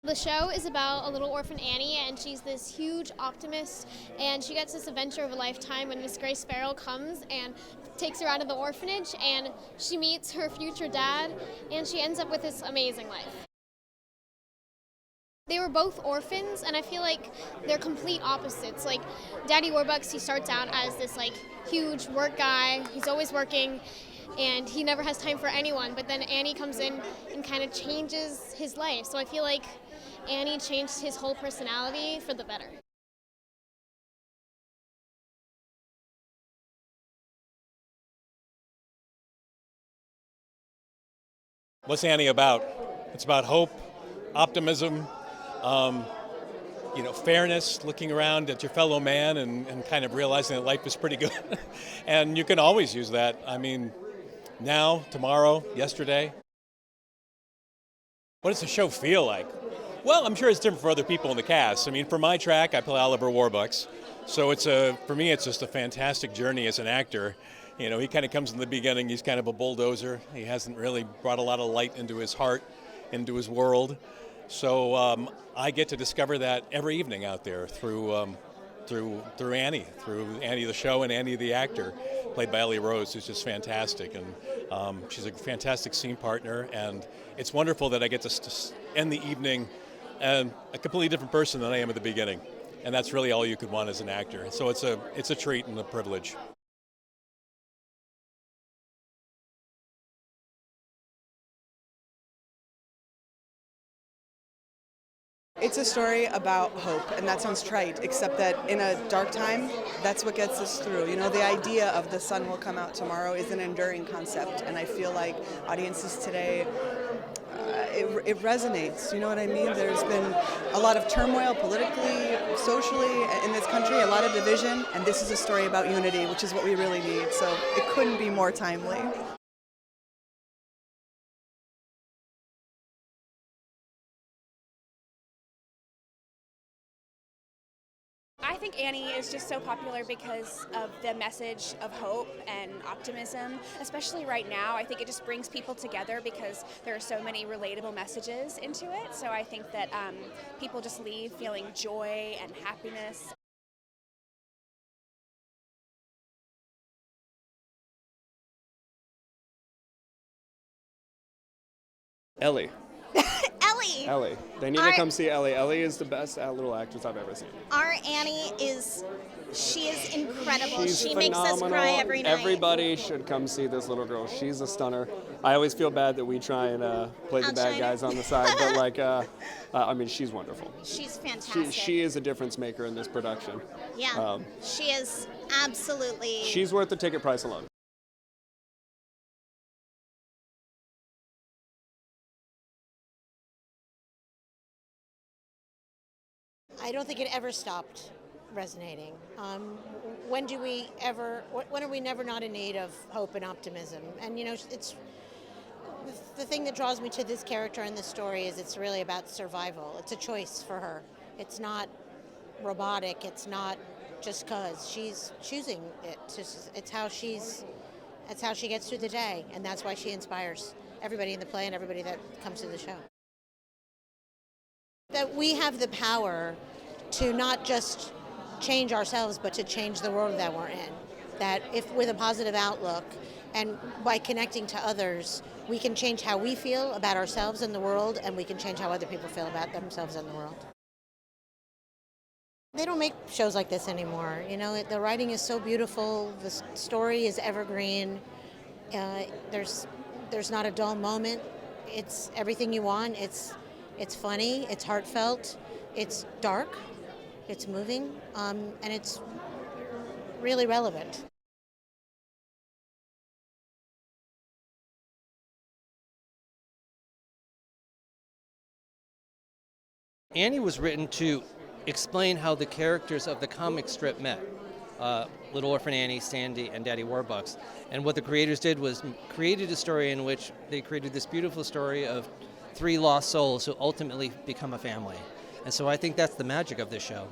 The show is about a little orphan Annie, and she's this huge optimist, and she gets this adventure of a lifetime when Miss Grace Farrell comes and takes her out of the orphanage, and she meets her future dad, and she ends up with this amazing life. They were both orphans, and I feel like they're complete opposites. Like Daddy Warbucks, he starts out as this huge work guy. He's always working, and he never has time for anyone. But then Annie comes in and kind of changes his life. So I feel like Annie changed his whole personality for the better. What's Annie about? It's about hope, optimism, um, fairness, looking around at your fellow man and kind of realizing that life is pretty good. And you can always use that. I mean, now, tomorrow, yesterday. What does the show feel like? Well, I'm sure it's different for other people in the cast. I mean, for my track, I play Oliver Warbucks. So for me, it's just a fantastic journey as an actor. He kind of comes in the beginning, he's kind of a bulldozer. He hasn't really brought a lot of light into his heart, into his world. So I get to discover that every evening out there through Annie the show, and Annie the actor, played by Ellie Rose, who's just fantastic. And she's a fantastic scene partner, and it's wonderful that I get to end the evening a completely different person than I am at the beginning. And that's really all you could want as an actor. So it's a treat and a privilege. It's a story about hope, and that sounds trite, except that in a dark time, that's what gets us through. The idea of the sun will come out tomorrow is an enduring concept, and I feel like audiences today, it resonates. You know what I mean? There's been a lot of turmoil politically, socially in this country, a lot of division, and this is a story about unity, which is what we really need, so it couldn't be more timely. I think Annie is just so popular because of the message of hope and optimism, especially right now. I think it just brings people together because there are so many relatable messages into it. So I think that people just leave feeling joy and happiness. Ellie. Ellie. Ellie. They need to come see Ellie. Ellie is the best little actress I've ever seen. Our Annie she is incredible. She's she makes us cry every night. Everybody should come see this little girl. She's a stunner. I always feel bad that we try and play the bad guys on the side, but she's wonderful. She's fantastic. She is a difference maker in this production. Yeah, she is absolutely. She's worth the ticket price alone. I don't think it ever stopped resonating. When are we never not in need of hope and optimism? And it's the thing that draws me to this character and this story is it's really about survival. It's a choice for her. It's not robotic. It's not just because she's choosing it. It's how she gets through the day, and that's why she inspires everybody in the play and everybody that comes to the show. That we have the power to not just change ourselves, but to change the world that we're in. That if with a positive outlook and by connecting to others, we can change how we feel about ourselves and the world, and we can change how other people feel about themselves and the world. They don't make shows like this anymore. The writing is so beautiful, the story is evergreen. There's not a dull moment. It's everything you want. It's funny, it's heartfelt, it's dark, it's moving, and it's really relevant. Annie was written to explain how the characters of the comic strip met. Little Orphan Annie, Sandy, and Daddy Warbucks. And what the creators did was created a story in which they created this beautiful story of three lost souls who ultimately become a family. And so I think that's the magic of this show.